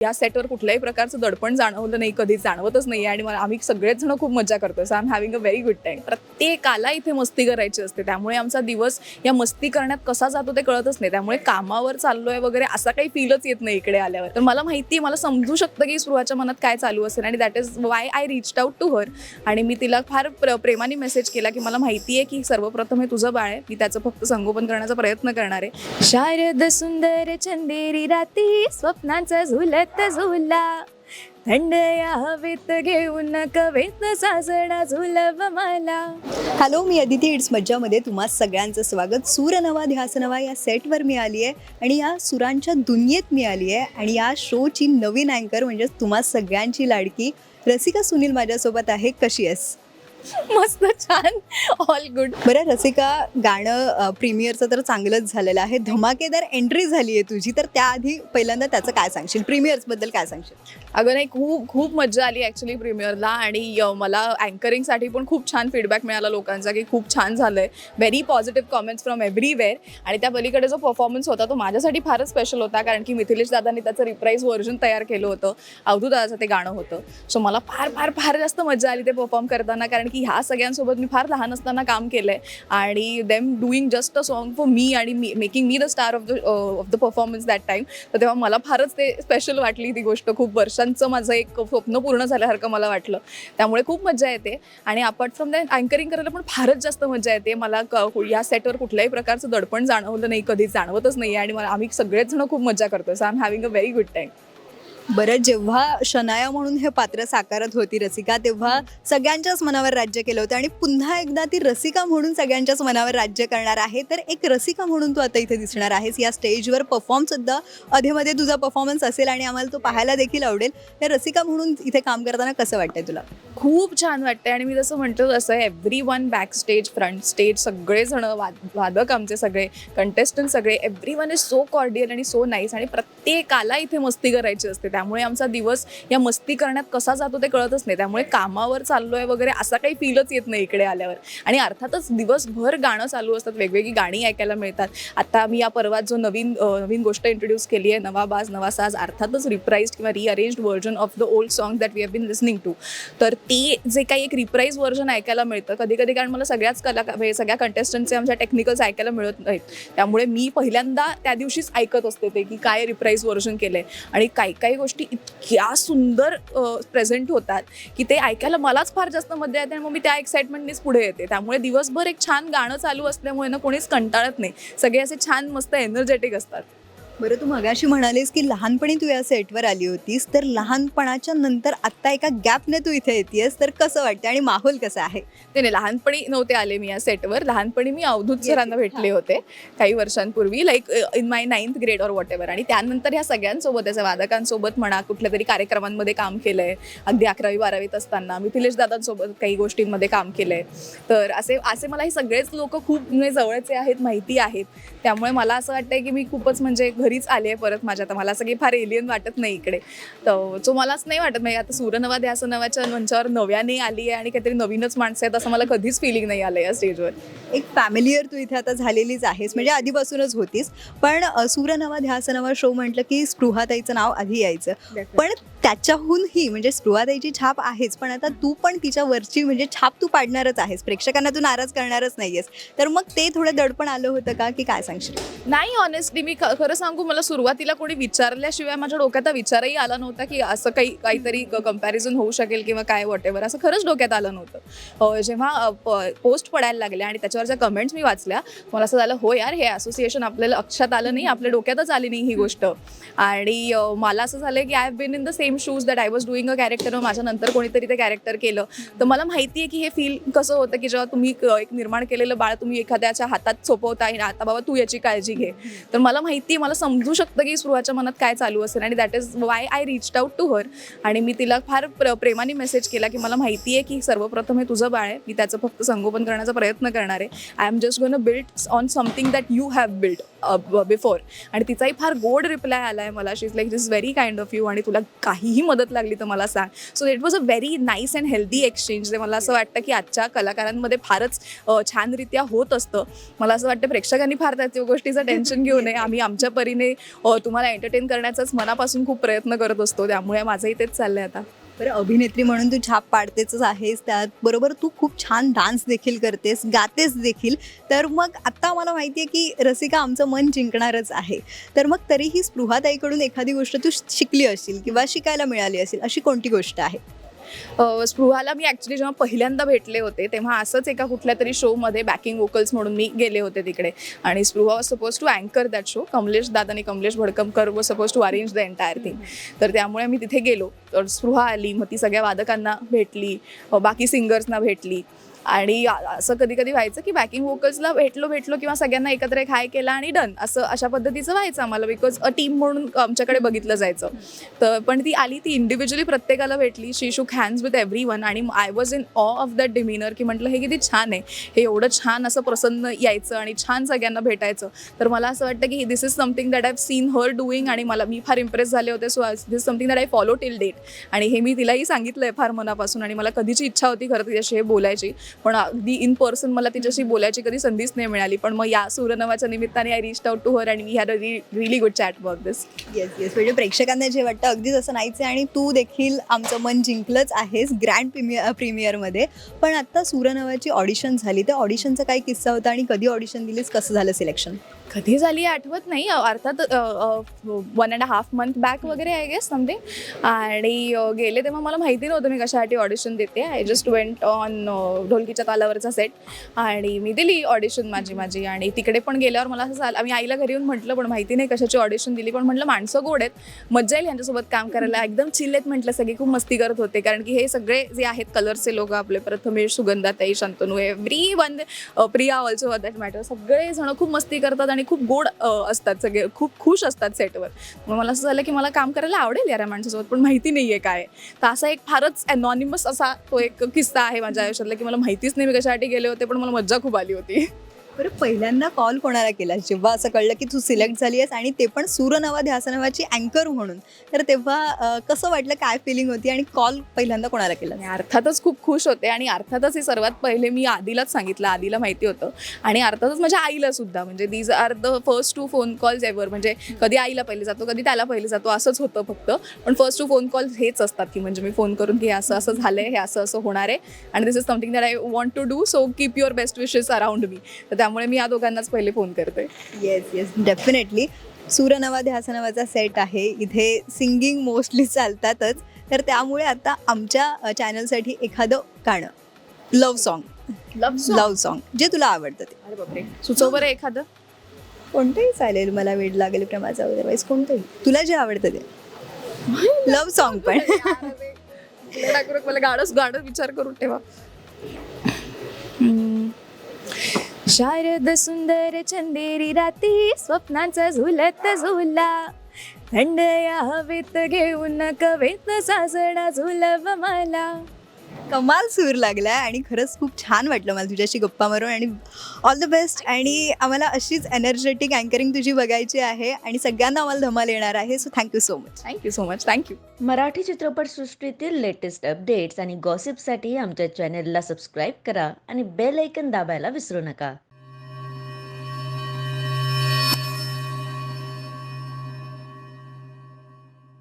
या सेटवर कुठल्याही प्रकारचं दडपण जाणवलं नाही, कधी जाणवतच नाही आणि आम्ही सगळेच जण खूप मजा करतो. So I am having a very good time. प्रत्येकाला इथे मस्ती करायची असते, त्यामुळे आमचा दिवस या मस्ती करण्यात कसा जातो ते कळतच नाही. त्यामुळे कामावर चाललोय वगैरे असा काही फीलच येत नाही इकडे आल्यावर. तर मला माहिती आहे, मला समजू शकतं की स्पृहाच्या मनात काय चालू असेल आणि that is why I reached out to her. आणि मी तिला फार प्रेमाने मेसेज केला की मला माहिती आहे की सर्वप्रथम हे तुझं बाळ आहे, मी त्याचं फक्त संगोपन करण्याचा प्रयत्न करणार आहे. शारद सुंदर चंदेरी राती स्वप्नांचा झुलत झुला, थंड या हवेत घेऊन कवेत सासणा झुलव मला. हॅलो, मी अदिती इट्स मज्जामध्ये तुम्हा सगळ्यांचं स्वागत. सूर नवा ध्यास नवा या सेटवर मी आली आहे आणि या सुरांच्या दुनियेत मी आली आहे आणि या शोची नवीन अँकर म्हणजेच तुम्हा सगळ्यांची लाडकी रसिका सुनील माझ्यासोबत आहे. कशी आहेस? मस्त, छान, ऑल गुड. बरं रसिका, गाणं प्रीमियरचं तर चांगलंच झालेलं आहे, धमाकेदार एंट्री झाली आहे तुझी. तर त्याआधी पहिल्यांदा त्याचं काय सांगशील, प्रीमियर्सबद्दल काय सांगशील? अगं नाही, खूप खूप मजा आली ॲक्च्युली प्रीमियरला. आणि मला अँकरिंगसाठी पण खूप छान फीडबॅक मिळाला लोकांचा की खूप छान झालं आहे. Very positive comments from everywhere. आणि त्या पलीकडे जो परफॉर्मन्स होता तो माझ्यासाठी फारच स्पेशल होता, कारण की मिथिलेश दादांनी त्याचं रिप्राईज व्हर्जन तयार केलं होतं. अवधूत दादाचं ते गाणं होतं. सो मला फार फार फार जास्त मजा आली ते परफॉर्म करताना, कारण की ह्या सगळ्यांसोबत मी फार लहान असताना काम केलं आहे आणि them doing just a song for me आणि making me the star of the performance that time. तर तेव्हा मला फारच ते स्पेशल वाटली ती गोष्ट. खूप वर्षांचं माझं एक स्वप्न पूर्ण झाल्यासारखं मला वाटलं. त्यामुळे खूप मजा येते. आणि अपार्ट फ्रॉम दॅट अँकरिंग करायला पण फारच जास्त मजा येते. मला या सेटवर कुठल्याही प्रकारचं दडपण जाणवलं नाही, कधी जाणवतच नाही आणि आम्ही सगळेच जण खूप मजा करतो. So I am having a very good time. बरं, जेव्हा शनाया म्हणून हे पात्र साकारत होती रसिका, तेव्हा सगळ्यांच्याच मनावर राज्य केलं होतं आणि पुन्हा एकदा ती रसिका म्हणून सगळ्यांच्याच मनावर राज्य करणार आहे. तर एक रसिका म्हणून तू आता इथे दिसणार आहेस या स्टेजवर. परफॉर्मसुद्धा अधेमध्ये तुझा परफॉर्मन्स असेल आणि आम्हाला तो पाहायला देखील आवडेल. या रसिका म्हणून इथे काम करताना कसं वाटतंय तुला? खूप छान वाटतंय. आणि मी जसं म्हणतो तसं every one back stage, front stage, सगळेजण वादक आमचे सगळे कंटेस्टंट सगळे, every one is so cordial आणि सो नाईस. आणि प्रत्येकाला इथे मस्ती करायची असते, त्यामुळे आमचा दिवस या मस्ती करण्यात कसा जातो ते कळतच नाही. त्यामुळे कामावर चाललोय वगैरे असा काही फीलच येत नाही इकडे आल्यावर. आणि अर्थातच दिवसभर गाणं चालू असतात, वेगवेगळी गाणी ऐकायला मिळतात. आता मी या पर्वात जो नवीन गोष्ट इंट्रोड्यूस केली आहे, नवा बाज नवा साज, अर्थातच रिप्राइज्ड किंवा rearranged version of the old song that we have been listening to. तर ते जे काही एक रिप्राईज व्हर्जन ऐकायला मिळतं कधी कधी, कारण मला सगळ्याच सगळ्या कंटेस्टंटचे आमच्या टेक्निकल्स ऐकायला मिळत नाहीत. त्यामुळे मी पहिल्यांदा त्या दिवशीच ऐकत असते ते की काय रिप्राईज व्हर्जन केलं आहे. आणि काही गोष्टी इतक्या सुंदर प्रेझेंट होतात की ते ऐकायला मलाच फार जास्त मजा येते आणि मग मी त्या एक्साइटमेंटनेच पुढे येते. त्यामुळे दिवसभर एक छान गाणं चालू असल्यामुळे ना कोणीच कंटाळत नाही, सगळे असे छान मस्त एनर्जेटिक असतात. बरं, तू मगाशी म्हणालीस की लहानपणी तू या सेटवर आली होतीस, तर लहानपणाच्या नंतर आत्ता एका गॅपने तू इथे येतेस, तर कसं वाटतं आणि माहोल कसा आहे? नाही, लहानपणी नव्हते आले मी या सेटवर. लहानपणी मी अवधूत सरांना भेटले होते काही वर्षांपूर्वी, like in my 9th grade or what ever. आणि त्यानंतर ह्या सगळ्यांसोबत, त्याच्या वादकांसोबत म्हणा, कुठल्या तरी कार्यक्रमांमध्ये काम केलं आहे. अगदी 11वी 12वीत असताना मिथिलेश दादांसोबत काही गोष्टींमध्ये काम केलं आहे. तर असे मला हे सगळेच लोक खूप जवळचे आहेत, माहिती आहेत. त्यामुळे मला असं वाटतंय की मी खूपच म्हणजे घरीच आले आहे परत माझ्या. तर मला सगळी फार एलियन वाटत नाही इकडे. तर सो मलाच नाही वाटत म्हणजे आता सूर नवा ध्यास नवाच्या मंचावर नव्याने आली आहे आणि काहीतरी नवीनच माणसं आहेत असं मला कधीच फिलिंग नाही आलं या स्टेजवर. एक फॅमिलियर तू इथे आता झालेलीच आहेस, म्हणजे आधीपासूनच होतीस. पण सूर नवा ध्यास नवा शो म्हटलं की स्पृहाताईचं नाव आधी यायचं. पण त्याच्याहूनही म्हणजे स्पृहाताईची छाप आहेच, पण आता तू पण तिच्यावरची म्हणजे छाप तू पाडणारच आहेस, प्रेक्षकांना तू नाराज करणारच नाहीयेस. तर मग ते थोडं दडपण आलं होतं का, की काय सांगशील? नाही, ऑनेस्टली मी खरं सांगू, मला सुरुवातीला कोणी विचारल्याशिवाय माझ्या डोक्यात विचारही आला नव्हता की असं काहीतरी कंपॅरिझन होऊ शकेल किंवा काय वॉट एव्हर, असं खरंच डोक्यात आलं नव्हतं. जेव्हा पोस्ट पडायला लागल्या आणि त्याच्यावरच्या कमेंट्स मी वाचल्या, मला असं झालं, हो यार, हे असोसिएशन आपल्याला लक्षात आलं नाही, आपल्या डोक्यातच आली नाही ही गोष्ट. आणि मला असं झालं की I have been in the same shoes that I was doing a character. माझ्या नंतर कोणीतरी ते कॅरेक्टर केलं, तर मला माहिती आहे की हे फील कसं होतं की जेव्हा तुम्ही एक निर्माण केलेलं बाळ तुम्ही एखाद्याच्या हातात सोपवता आणि आता बाबा तू याची काळजी घे. तर मला माहिती आहे, मला समजू शकतं की स्पृहाच्या मनात काय चालू असेल आणि that is why I reached out to her. आणि मी तिला फार प्रेमाने मेसेज केला की मला माहिती आहे की सर्वप्रथम हे तुझं बाळ आहे, मी त्याचं फक्त संगोपन करण्याचा प्रयत्न करणार आहे. I am just gonna build on something that you have build. Before. आणि तिचाही फार गोड रिप्लाय आला आहे मला. She is like this very kind of you आणि तुला काहीही मदत लागली तर मला सांग. So it was a very nice and healthy exchange. जे मला असं वाटतं की आजच्या कलाकारांमध्ये फारच छानरित्या होत असतं. मला असं वाटतं प्रेक्षकांनी फार त्या गोष्टीचं टेन्शन घेऊ नये. आम्ही आमच्या परीने तुम्हाला एंटरटेन करण्याचाच मनापासून खूप प्रयत्न करत असतो. त्यामुळे माझंही तेच चाललंय आता. बरं, अभिनेत्री म्हणून तू छाप पाडतेच आहेस, त्याचबरोबर तू खूप छान डान्स देखील करतेस, गातेस देखील. तर मग आत्ता मला माहिती आहे की रसिका आमचं मन जिंकणारच आहे. तर मग तरीही स्पृहाताईकडून एखादी गोष्ट तू शिकली असेल किंवा शिकायला मिळाली असेल, अशी कोणती गोष्ट आहे? स्पृहाला मी ॲक्च्युली जेव्हा पहिल्यांदा भेटले होते तेव्हा असंच एका कुठल्या तरी शोमध्ये बॅकिंग वोकल्स म्हणून मी गेले होते तिकडे. आणि स्पृहा वॉज सपोज टू अँकर दॅट शो. कमलेश दादा आणि Kamlesh Bhadkamkar was suppose to arrange the entire thing. तर त्यामुळे मी तिथे गेलो. तर स्पृहा आली, मग ती सगळ्या वादकांना भेटली, बाकी सिंगर्सना भेटली. आणि असं कधी कधी व्हायचं की बॅकिंग वोकल्सला भेटलो किंवा सगळ्यांना एकत्र एक हाय केला आणि डन, असं अशा पद्धतीचं व्हायचं आम्हाला. बिकॉज अ टीम म्हणून आमच्याकडे बघितलं जायचं. तर पण ती आली, ती इंडिव्हिज्युअली प्रत्येकाला भेटली. She shook hands with everyone. आणि I was in awe of that demeanour की म्हटलं हे किती छान आहे, हे एवढं छान असं प्रसन्न यायचं आणि छान सगळ्यांना भेटायचं. तर मला असं वाटतं की this is something that I have seen her doing आणि मी फार इम्प्रेस झाले होते. So this is something that I follow till date. आणि हे मी तिलाही सांगितलं आहे फार मनापासून. आणि मला कधीची इच्छा होती खरं तिच्याशी हे बोलायची, पण अगदी इन पर्सन मला तिच्याशी बोलायची कधी संधीच नाही मिळाली. पण मग या सूरनवाच्या निमित्ताने I reached out to her and we had a really good chat about this. Yes yes, म्हणजे प्रेक्षकांना जे वाटतं अगदी तसं नाहीच आहे आणि तू देखील आमचं मन जिंकलंच आहेस ग्रँड प्रीमियरमध्ये. पण आत्ता सूरनवाची ऑडिशन झाली, त्या ऑडिशनचा काय किस्सा होता आणि कधी ऑडिशन दिलीस, कसं झालं सिलेक्शन? कधी झाली आठवत नाही, अर्थात 1.5 month बॅक वगैरे आय गेस समथिंग. आणि गेले तेव्हा मला माहिती नव्हतं मी कशासाठी ऑडिशन देते. आय जस्ट वेंट ऑन ढोलकीच्या तालावरचा सेट आणि मी दिली ऑडिशन माझी. आणि तिकडे पण गेल्यावर मला असं झालं, आम्ही आईला घरी येऊन म्हटलं पण माहिती नाही कशाची ऑडिशन दिली. पण म्हटलं माणसं गोड आहेत, मज्जा येईल यांच्यासोबत काम करायला, एकदम चिल आहेत म्हटलं, सगळे खूप मस्ती करत होते. कारण की हे सगळे जे आहेत कलर्सचे लोक आपले, प्रथमेश, सुगंधाताई, Shantanu, everyone, Priya also that matter, सगळेजण खूप मस्ती करतात आणि खूप गोड असतात, सगळे खूप खुश असतात सेटवर. मग मला असं झालं की मला काम करायला आवडेल यार माणसासोबत, पण माहिती नाही आहे काय. तर असा एक फारच अनॉनिमस असा तो एक किस्सा आहे माझ्या आयुष्यातला की मला माहितीच नाही मी कशासाठी गेले होते, पण मला मज्जा खूप आली होती. बरं, पहिल्यांदा कॉल कोणाला केलास जेव्हा असं कळलं की तू सिलेक्ट झाली आहेस आणि ते पण सूरनवा ध्यासनवाची अँकर म्हणून? तर तेव्हा कसं वाटलं, काय फिलिंग होती आणि कॉल पहिल्यांदा कोणाला केला? आणि अर्थातच खूप खुश होते. आणि अर्थातच हे सर्वात पहिले मी आधीलाच सांगितलं, आधीला माहिती होतं. आणि अर्थातच माझ्या आईला सुद्धा. म्हणजे these are the first 2 phone calls ever. म्हणजे कधी आईला पहिले जातो, कधी त्याला पहिले जातो, असंच होतं फक्त. पण फर्स्ट 2 फोन कॉल्स हेच असतात की म्हणजे मी फोन करून की असं असं झालंय, हे असं असं होणार आहे आणि this is something that I want to do, so keep your best wishes around me. तर त्यामुळे मी या दोघांनाच पहिले फोन करते. Yes yes, definitely. सूरनवा ध्यासनवाचा सेट आहे, इथे सिंगिंग मोस्टली चालतातच. तर त्यामुळे आता आमच्या चॅनलसाठी एखादं गाणं, लव्ह सॉन्ग जे तुला आवडतं ते. अरे बापरे, सुचव बरं एखादं. कोणतंही चालेल, मला वेड लागेल प्रेमाचा, अदरवाईज कोणतंही तुला जे आवडतं ते. लव्ह सॉन्ग पण. मला गाणं विचार करून ठेवा. शारद सुंदर चंदेरी राती, स्वप्नांचा झुलत झुला, थंड या हवेत घेऊन कवेत सासणा झुलव मला. कमाल सूर लागलाय आणि खरंच खूप छान वाटलं मला तुझ्याशी गप्पा मारून. आणि ऑल द बेस्ट. आणि आम्हाला अशीच एनर्जेटिक अँकरिंग तुझी बघायची आहे आणि सगळ्यांना आम्हाला धमाल येणार आहे. So thank you so much. Thank you so much. Thank you. Marathi चित्रपटसृष्टीतील लेटेस्ट अपडेट्स आणि गॉसिपसाठी आमच्या चॅनेलला सबस्क्राईब करा आणि बेल ऐकन दाबायला विसरू नका.